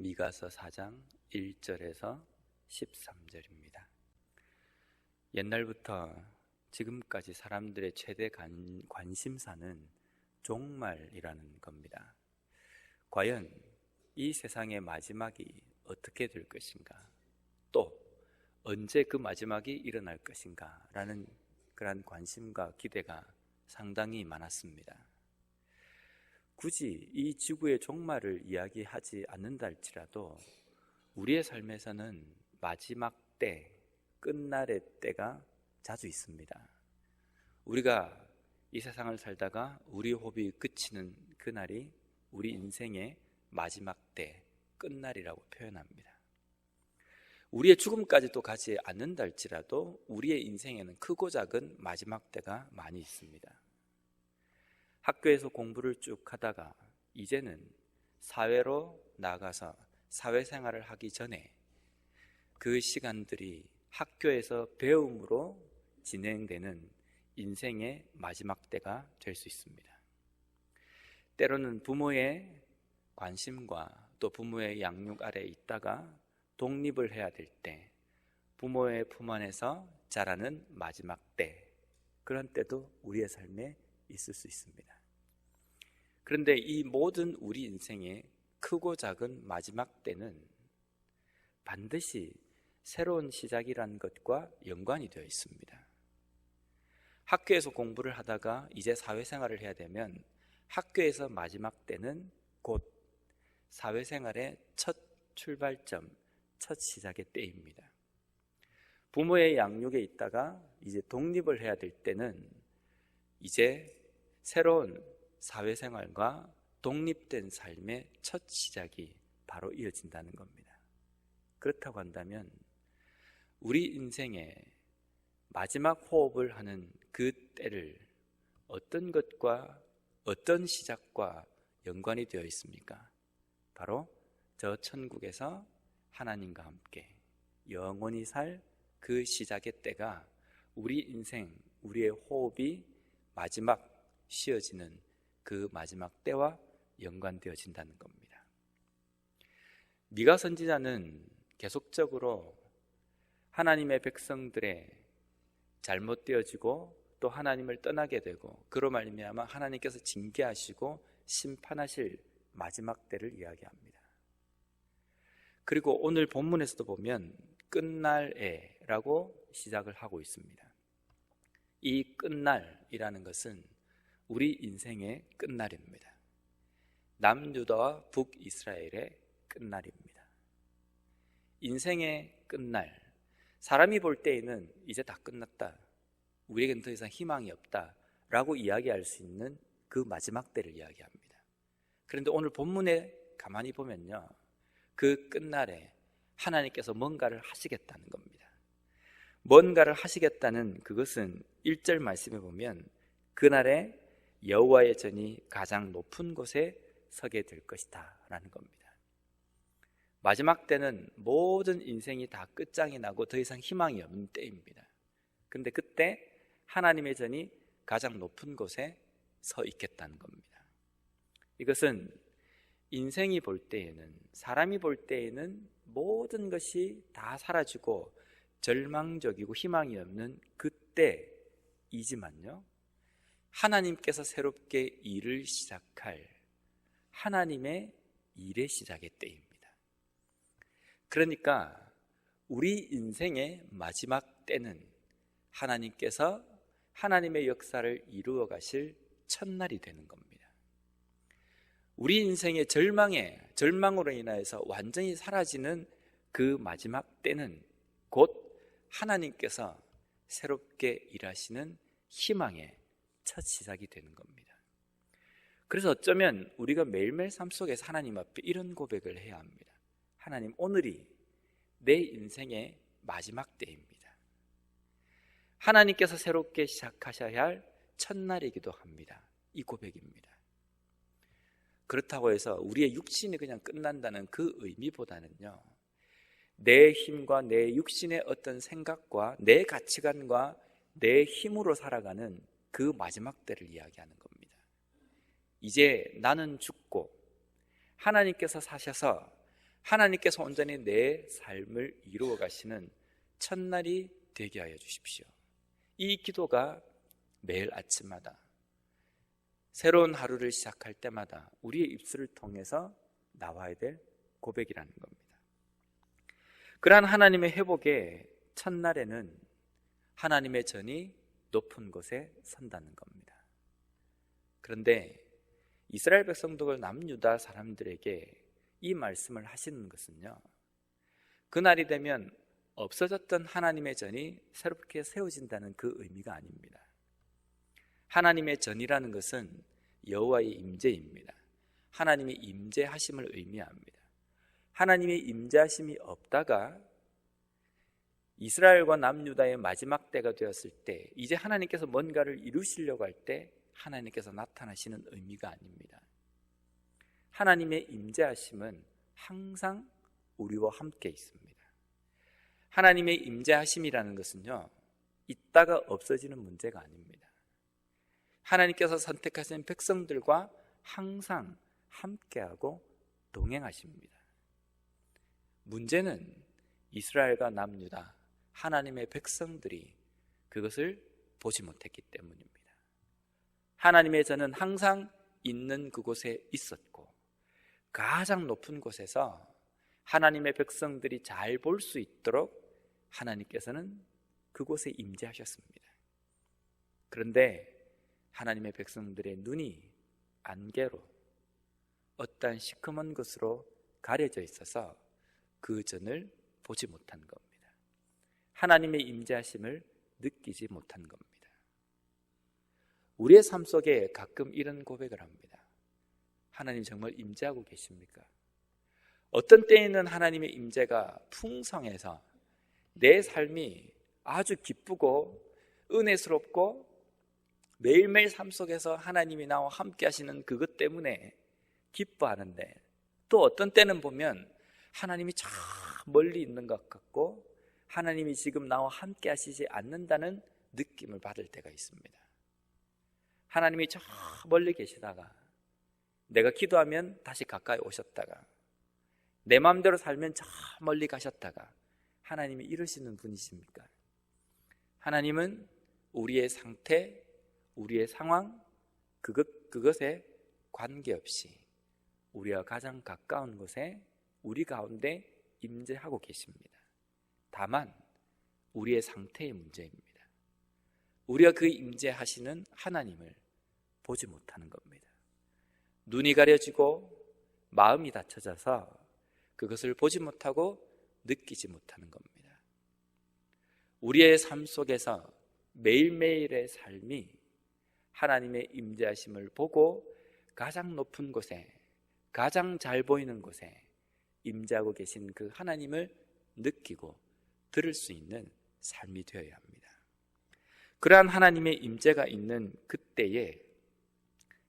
미가서 4장 1절에서 13절입니다. 옛날부터 지금까지 사람들의 최대 관심사는 종말이라는 겁니다. 과연 이 세상의 마지막이 어떻게 될 것인가, 또 언제 그 마지막이 일어날 것인가 라는 그런 관심과 기대가 상당히 많았습니다. 굳이 이 지구의 종말을 이야기하지 않는다 할지라도 우리의 삶에서는 마지막 때, 끝날의 때가 자주 있습니다. 우리가 이 세상을 살다가 우리 호흡이 그치는 그날이 우리 인생의 마지막 때, 끝날이라고 표현합니다. 우리의 죽음까지도 가지 않는다 할지라도 우리의 인생에는 크고 작은 마지막 때가 많이 있습니다. 학교에서 공부를 쭉 하다가 이제는 사회로 나가서 사회생활을 하기 전에 그 시간들이 학교에서 배움으로 진행되는 인생의 마지막 때가 될 수 있습니다. 때로는 부모의 관심과 또 부모의 양육 아래에 있다가 독립을 해야 될 때, 부모의 품 안에서 자라는 마지막 때, 그런 때도 우리의 삶에 있을 수 있습니다. 그런데 이 모든 우리 인생의 크고 작은 마지막 때는 반드시 새로운 시작이라는 것과 연관이 되어 있습니다. 학교에서 공부를 하다가 이제 사회생활을 해야 되면 학교에서 마지막 때는 곧 사회생활의 첫 출발점, 첫 시작의 때입니다. 부모의 양육에 있다가 이제 독립을 해야 될 때는 이제 새로운 사회생활과 독립된 삶의 첫 시작이 바로 이어진다는 겁니다. 그렇다고 한다면 우리 인생의 마지막 호흡을 하는 그 때를 어떤 것과 어떤 시작과 연관이 되어 있습니까? 바로 저 천국에서 하나님과 함께 영원히 살 그 시작의 때가 우리 인생, 우리의 호흡이 마지막 쉬어지는 그 마지막 때와 연관되어진다는 겁니다. 미가 선지자는 계속적으로 하나님의 백성들의 잘못되어지고 또 하나님을 떠나게 되고 그로 말미암아 하나님께서 징계하시고 심판하실 마지막 때를 이야기합니다. 그리고 오늘 본문에서도 보면 끝날에라고 시작을 하고 있습니다. 이 끝날이라는 것은 우리 인생의 끝날입니다. 남유다와 북이스라엘의 끝날입니다. 인생의 끝날, 사람이 볼 때에는 이제 다 끝났다, 우리에겐 더 이상 희망이 없다 라고 이야기할 수 있는 그 마지막 때를 이야기합니다. 그런데 오늘 본문에 가만히 보면요, 그 끝날에 하나님께서 뭔가를 하시겠다는 겁니다. 뭔가를 하시겠다는 그것은 1절 말씀에 보면 그날에 여호와의 전이 가장 높은 곳에 서게 될 것이다 라는 겁니다. 마지막 때는 모든 인생이 다 끝장이 나고 더 이상 희망이 없는 때입니다. 그런데 그때 하나님의 전이 가장 높은 곳에 서 있겠다는 겁니다. 이것은 인생이 볼 때에는, 사람이 볼 때에는 모든 것이 다 사라지고 절망적이고 희망이 없는 그때이지만요, 하나님께서 새롭게 일을 시작할 하나님의 일의 시작의 때입니다. 그러니까 우리 인생의 마지막 때는 하나님께서 하나님의 역사를 이루어 가실 첫날이 되는 겁니다. 우리 인생의 절망으로 인하여서 완전히 사라지는 그 마지막 때는 곧 하나님께서 새롭게 일하시는 희망의 첫 시작이 되는 겁니다. 그래서 어쩌면 우리가 매일매일 삶 속에서 하나님 앞에 이런 고백을 해야 합니다. 하나님, 오늘이 내 인생의 마지막 때입니다. 하나님께서 새롭게 시작하셔야 할 첫날이기도 합니다. 이 고백입니다. 그렇다고 해서 우리의 육신이 그냥 끝난다는 그 의미보다는요, 내 힘과 내 육신의 어떤 생각과 내 가치관과 내 힘으로 살아가는 그 마지막 때를 이야기하는 겁니다. 이제 나는 죽고 하나님께서 사셔서 하나님께서 온전히 내 삶을 이루어 가시는 첫날이 되게 하여 주십시오. 이 기도가 매일 아침마다 새로운 하루를 시작할 때마다 우리의 입술을 통해서 나와야 될 고백이라는 겁니다. 그러한 하나님의 회복의 첫날에는 하나님의 전이 높은 곳에 선다는 겁니다. 그런데 이스라엘 백성들 남유다 사람들에게 이 말씀을 하시는 것은요, 그날이 되면 없어졌던 하나님의 전이 새롭게 세워진다는 그 의미가 아닙니다. 하나님의 전이라는 것은 여호와의 임재입니다. 하나님의 임재하심을 의미합니다. 하나님의 임재하심이 없다가 이스라엘과 남유다의 마지막 때가 되었을 때, 이제 하나님께서 뭔가를 이루시려고 할 때 하나님께서 나타나시는 의미가 아닙니다. 하나님의 임재하심은 항상 우리와 함께 있습니다. 하나님의 임재하심이라는 것은요, 있다가 없어지는 문제가 아닙니다. 하나님께서 선택하신 백성들과 항상 함께하고 동행하십니다. 문제는 이스라엘과 남유다 하나님의 백성들이 그것을 보지 못했기 때문입니다. 하나님의 전은 항상 있는 그곳에 있었고, 가장 높은 곳에서 하나님의 백성들이 잘 볼 수 있도록 하나님께서는 그곳에 임재하셨습니다. 그런데 하나님의 백성들의 눈이 안개로 어떠한 시커먼 것으로 가려져 있어서 그 전을 보지 못한 겁니다. 하나님의 임재하심을 느끼지 못한 겁니다. 우리의 삶 속에 가끔 이런 고백을 합니다. 하나님 정말 임재하고 계십니까? 어떤 때에는 하나님의 임재가 풍성해서 내 삶이 아주 기쁘고 은혜스럽고 매일매일 삶 속에서 하나님이 나와 함께 하시는 그것 때문에 기뻐하는데, 또 어떤 때는 보면 하나님이 저 멀리 있는 것 같고 하나님이 지금 나와 함께 하시지 않는다는 느낌을 받을 때가 있습니다. 하나님이 저 멀리 계시다가 내가 기도하면 다시 가까이 오셨다가 내 마음대로 살면 저 멀리 가셨다가 하나님이 이러시는 분이십니까? 하나님은 우리의 상태, 우리의 상황, 그것에 관계없이 우리와 가장 가까운 곳에 우리 가운데 임재하고 계십니다. 다만 우리의 상태의 문제입니다. 우리가 그 임재하시는 하나님을 보지 못하는 겁니다. 눈이 가려지고 마음이 닫혀져서 그것을 보지 못하고 느끼지 못하는 겁니다. 우리의 삶 속에서 매일매일의 삶이 하나님의 임재하심을 보고 가장 높은 곳에, 가장 잘 보이는 곳에 임재하고 계신 그 하나님을 느끼고 들을 수 있는 삶이 되어야 합니다. 그러한 하나님의 임재가 있는 그때에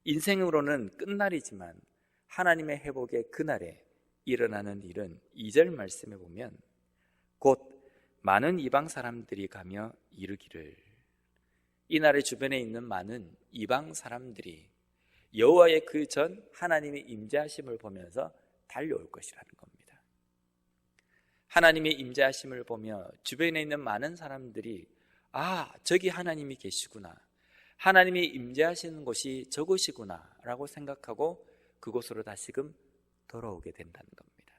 인생으로는 끝날이지만 하나님의 회복의 그날에 일어나는 일은 2절 말씀에 보면 곧 많은 이방 사람들이 가며 이르기를, 이날의 주변에 있는 많은 이방 사람들이 여호와의 그 전 하나님의 임재하심을 보면서 달려올 것이라는 겁니다. 하나님의 임재하심을 보며 주변에 있는 많은 사람들이 저기 하나님이 계시구나, 하나님이 임재하시는 곳이 저곳이구나 라고 생각하고 그곳으로 다시금 돌아오게 된다는 겁니다.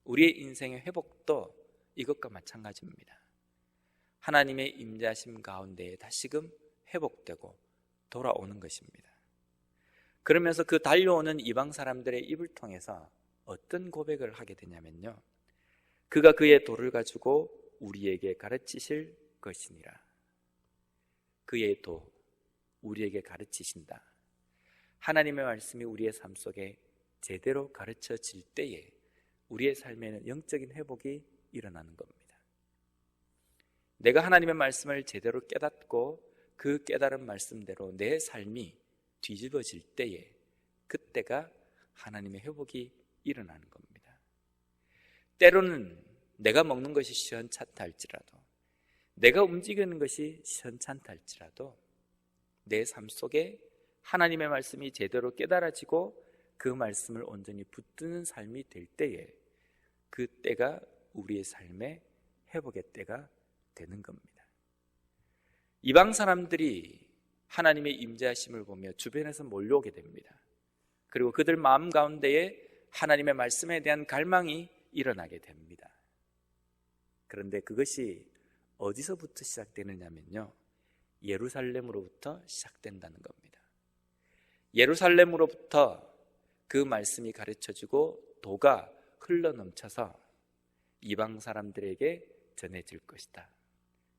우리의 인생의 회복도 이것과 마찬가지입니다. 하나님의 임재하심 가운데에 다시금 회복되고 돌아오는 것입니다. 그러면서 그 달려오는 이방 사람들의 입을 통해서 어떤 고백을 하게 되냐면요, 그가 그의 도를 가지고 우리에게 가르치실 것이니라. 그의 도, 우리에게 가르치신다. 하나님의 말씀이 우리의 삶 속에 제대로 가르쳐질 때에 우리의 삶에는 영적인 회복이 일어나는 겁니다. 내가 하나님의 말씀을 제대로 깨닫고 그 깨달은 말씀대로 내 삶이 뒤집어질 때에 그때가 하나님의 회복이 일어나는 겁니다. 때로는 내가 먹는 것이 시원찮다 할지라도, 내가 움직이는 것이 시원찮다 할지라도 내 삶 속에 하나님의 말씀이 제대로 깨달아지고 그 말씀을 온전히 붙드는 삶이 될 때에 그 때가 우리의 삶의 회복의 때가 되는 겁니다. 이방 사람들이 하나님의 임재하심을 보며 주변에서 몰려오게 됩니다. 그리고 그들 마음 가운데에 하나님의 말씀에 대한 갈망이 일어나게 됩니다. 그런데 그것이 어디서부터 시작되느냐면요, 예루살렘으로부터 시작된다는 겁니다. 예루살렘으로부터 그 말씀이 가르쳐지고 도가 흘러넘쳐서 이방 사람들에게 전해질 것이다.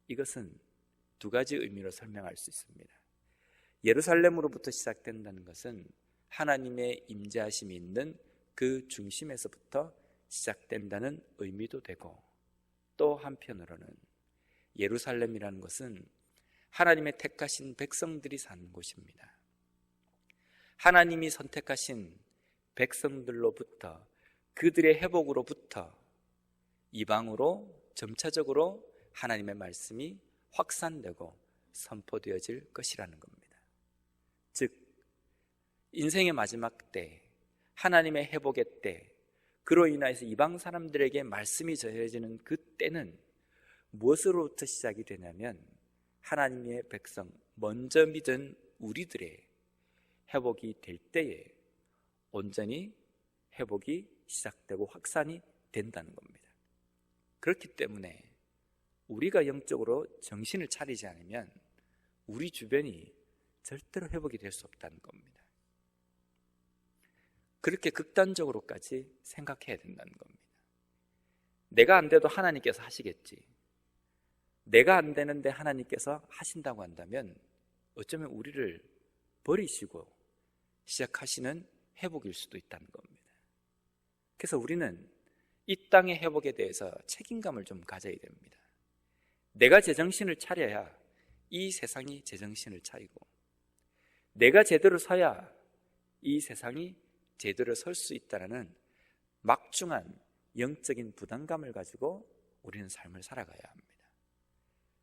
이것은 두 가지 의미로 설명할 수 있습니다. 예루살렘으로부터 시작된다는 것은 하나님의 임재하심이 있는 그 중심에서부터 시작된다는 의미도 되고, 또 한편으로는 예루살렘이라는 것은 하나님의 택하신 백성들이 사는 곳입니다. 하나님이 선택하신 백성들로부터, 그들의 회복으로부터 이방으로 점차적으로 하나님의 말씀이 확산되고 선포되어질 것이라는 겁니다. 즉, 인생의 마지막 때, 하나님의 회복의 때, 그로 인하여서 이방 사람들에게 말씀이 전해지는 그 때는 무엇으로부터 시작이 되냐면, 하나님의 백성, 먼저 믿은 우리들의 회복이 될 때에 온전히 회복이 시작되고 확산이 된다는 겁니다. 그렇기 때문에 우리가 영적으로 정신을 차리지 않으면 우리 주변이 절대로 회복이 될 수 없다는 겁니다. 그렇게 극단적으로까지 생각해야 된다는 겁니다. 내가 안 돼도 하나님께서 하시겠지. 내가 안 되는데 하나님께서 하신다고 한다면 어쩌면 우리를 버리시고 시작하시는 회복일 수도 있다는 겁니다. 그래서 우리는 이 땅의 회복에 대해서 책임감을 좀 가져야 됩니다. 내가 제정신을 차려야 이 세상이 제정신을 차리고, 내가 제대로 서야 이 세상이 제대로 설 수 있다는 막중한 영적인 부담감을 가지고 우리는 삶을 살아가야 합니다.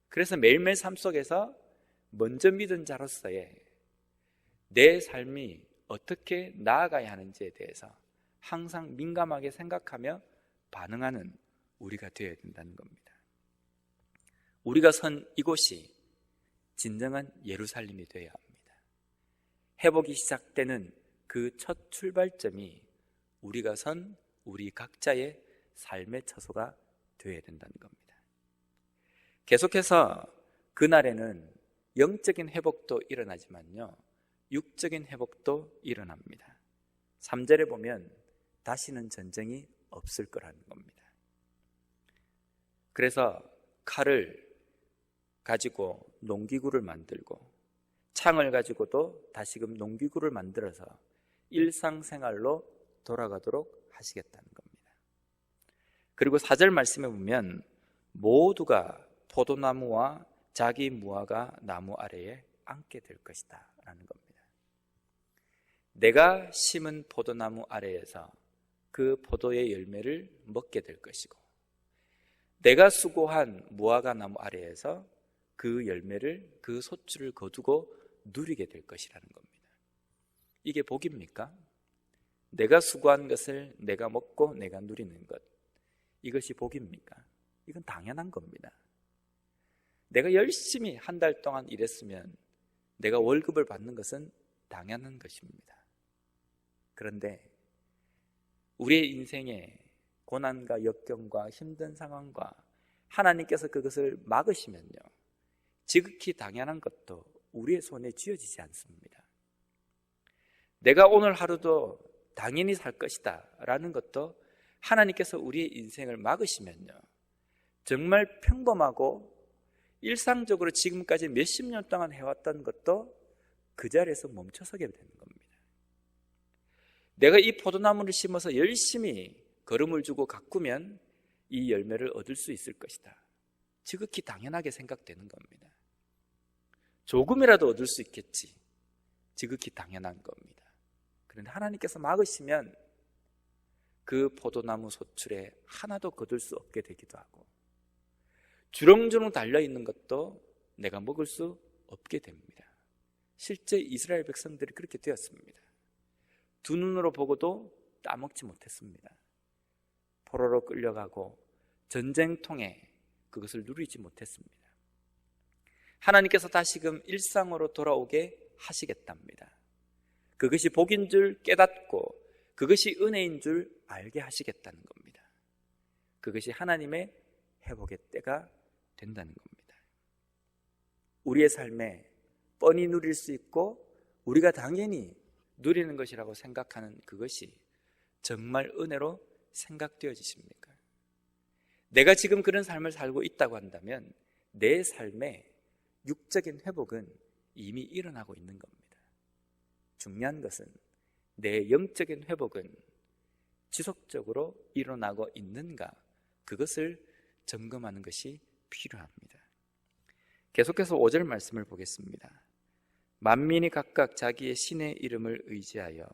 그래서 매일매일 삶 속에서 먼저 믿은 자로서의 내 삶이 어떻게 나아가야 하는지에 대해서 항상 민감하게 생각하며 반응하는 우리가 되어야 된다는 겁니다. 우리가 선 이곳이 진정한 예루살렘이 되어야 합니다. 회복이 시작되는 그 첫 출발점이 우리가 선 우리 각자의 삶의 처소가 되어야 된다는 겁니다. 계속해서 그날에는 영적인 회복도 일어나지만요, 육적인 회복도 일어납니다. 3절에 보면 다시는 전쟁이 없을 거라는 겁니다. 그래서 칼을 가지고 농기구를 만들고 창을 가지고도 다시금 농기구를 만들어서 일상생활로 돌아가도록 하시겠다는 겁니다. 그리고 4절 말씀에 보면 모두가 포도나무와 자기 무화과 나무 아래에 앉게 될 것이다 라는 겁니다. 내가 심은 포도나무 아래에서 그 포도의 열매를 먹게 될 것이고, 내가 수고한 무화과 나무 아래에서 그 열매를, 그 소출을 거두고 누리게 될 것이라는 겁니다. 이게 복입니까? 내가 수고한 것을 내가 먹고 내가 누리는 것, 이것이 복입니까? 이건 당연한 겁니다. 내가 열심히 한 달 동안 일했으면 내가 월급을 받는 것은 당연한 것입니다. 그런데 우리의 인생에 고난과 역경과 힘든 상황과 하나님께서 그것을 막으시면요, 지극히 당연한 것도 우리의 손에 쥐어지지 않습니다. 내가 오늘 하루도 당연히 살 것이다 라는 것도 하나님께서 우리의 인생을 막으시면요, 정말 평범하고 일상적으로 지금까지 몇십 년 동안 해왔던 것도 그 자리에서 멈춰서게 되는 겁니다. 내가 이 포도나무를 심어서 열심히 걸음을 주고 가꾸면 이 열매를 얻을 수 있을 것이다, 지극히 당연하게 생각되는 겁니다. 조금이라도 얻을 수 있겠지, 지극히 당연한 겁니다. 그런데 하나님께서 막으시면 그 포도나무 소출에 하나도 거둘 수 없게 되기도 하고, 주렁주렁 달려있는 것도 내가 먹을 수 없게 됩니다. 실제 이스라엘 백성들이 그렇게 되었습니다. 두 눈으로 보고도 따먹지 못했습니다. 포로로 끌려가고 전쟁통에 그것을 누리지 못했습니다. 하나님께서 다시금 일상으로 돌아오게 하시겠답니다. 그것이 복인 줄 깨닫고 그것이 은혜인 줄 알게 하시겠다는 겁니다. 그것이 하나님의 회복의 때가 된다는 겁니다. 우리의 삶에 뻔히 누릴 수 있고 우리가 당연히 누리는 것이라고 생각하는 그것이 정말 은혜로 생각되어지십니까? 내가 지금 그런 삶을 살고 있다고 한다면 내 삶에 육적인 회복은 이미 일어나고 있는 겁니다. 중요한 것은 내 영적인 회복은 지속적으로 일어나고 있는가, 그것을 점검하는 것이 필요합니다. 계속해서 5절 말씀을 보겠습니다. 만민이 각각 자기의 신의 이름을 의지하여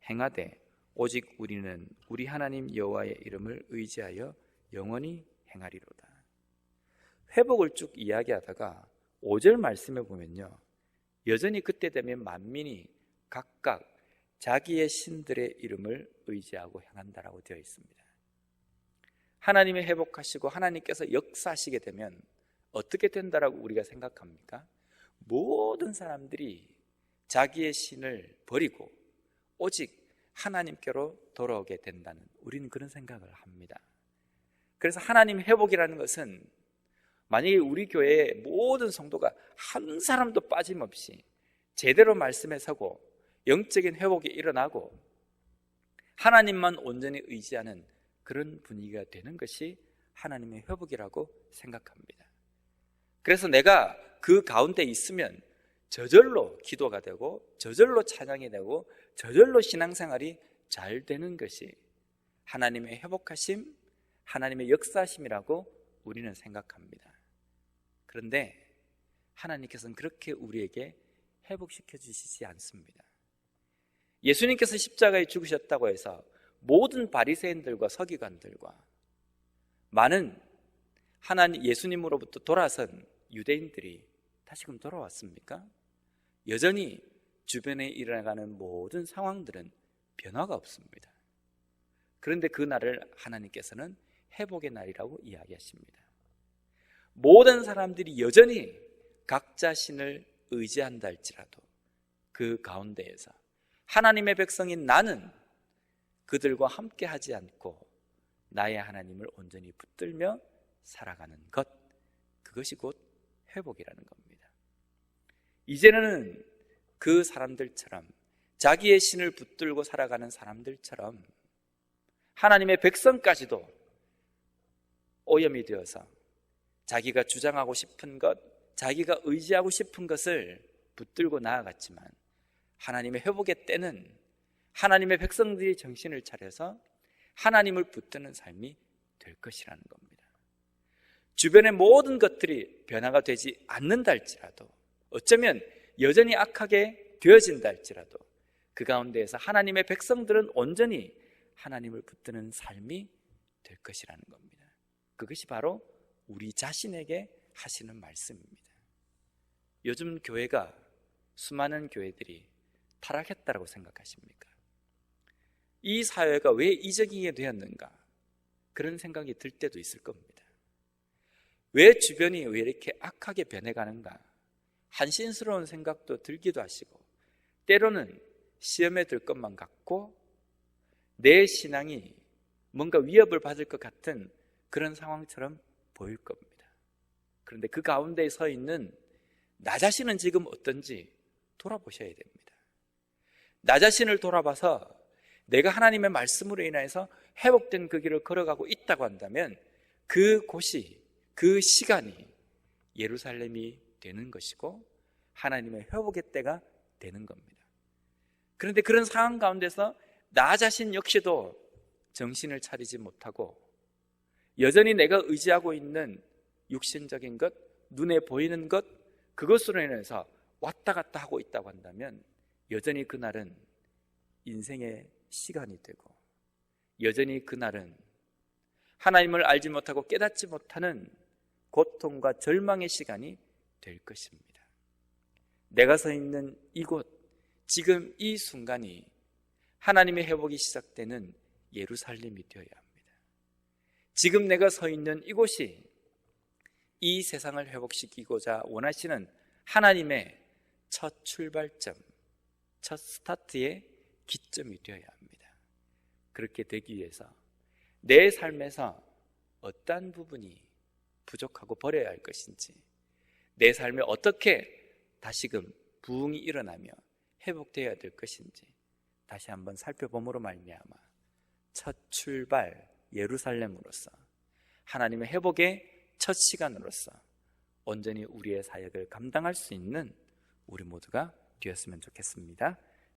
행하되 오직 우리는 우리 하나님 여호와의 이름을 의지하여 영원히 행하리로다. 회복을 쭉 이야기하다가 5절 말씀에 보면요, 여전히 그때 되면 만민이 각각 자기의 신들의 이름을 의지하고 행한다라고 되어 있습니다. 하나님이 회복하시고 하나님께서 역사하시게 되면 어떻게 된다라고 우리가 생각합니까? 모든 사람들이 자기의 신을 버리고 오직 하나님께로 돌아오게 된다는, 우리는 그런 생각을 합니다. 그래서 하나님 회복이라는 것은 만약에 우리 교회의 모든 성도가 한 사람도 빠짐없이 제대로 말씀에 서고 영적인 회복이 일어나고 하나님만 온전히 의지하는 그런 분위기가 되는 것이 하나님의 회복이라고 생각합니다. 그래서 내가 그 가운데 있으면 저절로 기도가 되고 저절로 찬양이 되고 저절로 신앙생활이 잘 되는 것이 하나님의 회복하심, 하나님의 역사하심이라고 우리는 생각합니다. 그런데 하나님께서는 그렇게 우리에게 회복시켜 주시지 않습니다. 예수님께서 십자가에 죽으셨다고 해서 모든 바리새인들과 서기관들과 많은 하나님 예수님으로부터 돌아선 유대인들이 다시금 돌아왔습니까? 여전히 주변에 일어나가는 모든 상황들은 변화가 없습니다. 그런데 그 날을 하나님께서는 회복의 날이라고 이야기하십니다. 모든 사람들이 여전히 각자 신을 의지한다 할지라도 그 가운데에서 하나님의 백성인 나는 그들과 함께 하지 않고 나의 하나님을 온전히 붙들며 살아가는 것, 그것이 곧 회복이라는 겁니다. 이제는 그 사람들처럼 자기의 신을 붙들고 살아가는 사람들처럼 하나님의 백성까지도 오염이 되어서 자기가 주장하고 싶은 것, 자기가 의지하고 싶은 것을 붙들고 나아갔지만 하나님의 회복의 때는 하나님의 백성들이 정신을 차려서 하나님을 붙드는 삶이 될 것이라는 겁니다. 주변의 모든 것들이 변화가 되지 않는다 할지라도, 어쩌면 여전히 악하게 되어진다 할지라도 그 가운데에서 하나님의 백성들은 온전히 하나님을 붙드는 삶이 될 것이라는 겁니다. 그것이 바로 우리 자신에게 하시는 말씀입니다. 요즘 교회가, 수많은 교회들이 타락했다고 생각하십니까? 이 사회가 왜 이적이게 되었는가? 그런 생각이 들 때도 있을 겁니다. 왜 주변이 왜 이렇게 악하게 변해가는가? 한심스러운 생각도 들기도 하시고, 때로는 시험에 들 것만 같고 내 신앙이 뭔가 위협을 받을 것 같은 그런 상황처럼 보일 겁니다. 그런데 그 가운데 서 있는 나 자신은 지금 어떤지 돌아보셔야 됩니다. 나 자신을 돌아봐서 내가 하나님의 말씀으로 인해서 회복된 그 길을 걸어가고 있다고 한다면 그곳이, 그 시간이 예루살렘이 되는 것이고 하나님의 회복의 때가 되는 겁니다. 그런데 그런 상황 가운데서 나 자신 역시도 정신을 차리지 못하고 여전히 내가 의지하고 있는 육신적인 것, 눈에 보이는 것, 그것으로 인해서 왔다 갔다 하고 있다고 한다면 여전히 그날은 인생의 시간이 되고 여전히 그날은 하나님을 알지 못하고 깨닫지 못하는 고통과 절망의 시간이 될 것입니다. 내가 서 있는 이곳, 지금 이 순간이 하나님의 회복이 시작되는 예루살렘이 되어야 합니다. 지금 내가 서 있는 이곳이 이 세상을 회복시키고자 원하시는 하나님의 첫 출발점, 첫 스타트의 기점이 되어야 합니다. 그렇게 되기 위해서 내 삶에서 어떤 부분이 부족하고 버려야 할 것인지, 내 삶에 어떻게 다시금 부흥이 일어나며 회복되어야 될 것인지 다시 한번 살펴봄으로 말미암아 첫 출발 예루살렘으로서 하나님의 회복의 첫 시간으로서 온전히 우리의 사역을 감당할 수 있는 우리 모두가 되었으면 좋겠습니다.